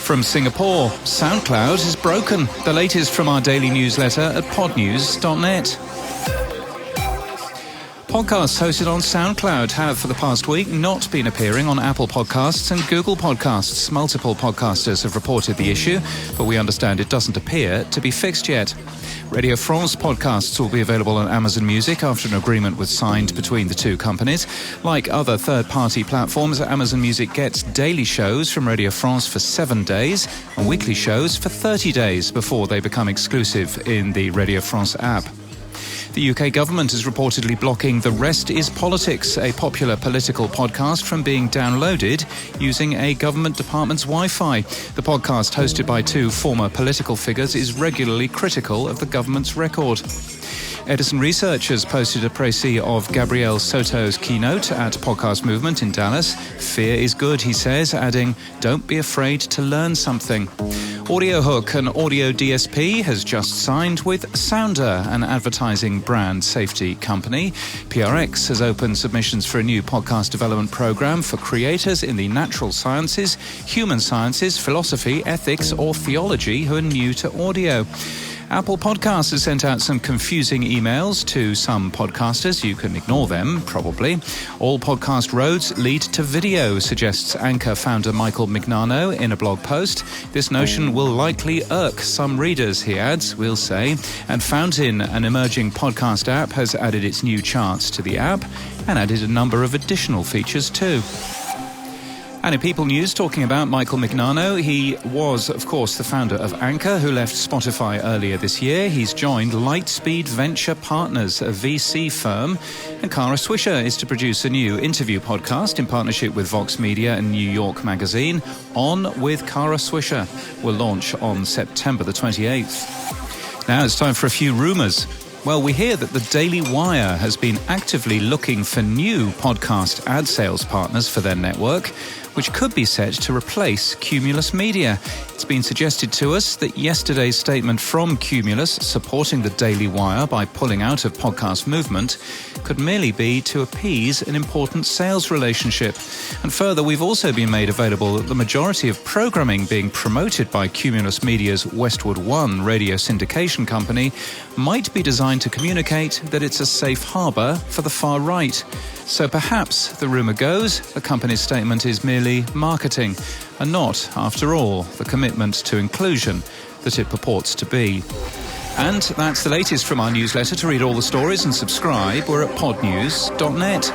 From Singapore, SoundCloud is broken. The latest from our daily newsletter at podnews.net. Podcasts hosted on SoundCloud have, for the past week, not been appearing on Apple Podcasts and Google Podcasts. Multiple podcasters have reported the issue, but we understand it doesn't appear to be fixed yet. Radio France podcasts will be available on Amazon Music after an agreement was signed between the two companies. Like other third-party platforms, Amazon Music gets daily shows from Radio France for 7 days and weekly shows for 30 days before they become exclusive in the Radio France app. The UK government is reportedly blocking The Rest is Politics, a popular political podcast, from being downloaded using a government department's Wi-Fi. The podcast, hosted by two former political figures, is regularly critical of the government's record. Edison Research has posted a précis of Gabriel Soto's keynote at Podcast Movement in Dallas. Fear is good, he says, adding, "Don't be afraid to learn something." Audiohook, an audio DSP, has just signed with Sounder, an advertising brand safety company. PRX has opened submissions for a new podcast development program for creators in the natural sciences, human sciences, philosophy, ethics, or theology who are new to audio. Apple Podcasts has sent out some confusing emails to some podcasters. You can ignore them, probably. All podcast roads lead to video, suggests Anchor founder Michael Mignano in a blog post. This notion will likely irk some readers, he adds, we'll say. And Fountain, an emerging podcast app, has added its new charts to the app and added a number of additional features too. And in People News, talking about Michael Mignano, he was, of course, the founder of Anchor, who left Spotify earlier this year. He's joined Lightspeed Venture Partners, a VC firm. And Kara Swisher is to produce a new interview podcast in partnership with Vox Media and New York Magazine. On with Kara Swisher will launch on September the 28th. Now it's time for a few rumours. Well, we hear that the Daily Wire has been actively looking for new podcast ad sales partners for their network, which could be set to replace Cumulus Media. It's been suggested to us that yesterday's statement from Cumulus supporting the Daily Wire by pulling out of Podcast Movement could merely be to appease an important sales relationship. And further, we've also been made available that the majority of programming being promoted by Cumulus Media's Westwood One radio syndication company might be designed to communicate that it's a safe harbour for the far right. So perhaps, the rumour goes, the company's statement is merely marketing and not, after all, the commitment to inclusion that it purports to be. And that's the latest from our newsletter. To read all the stories and subscribe, we're at podnews.net.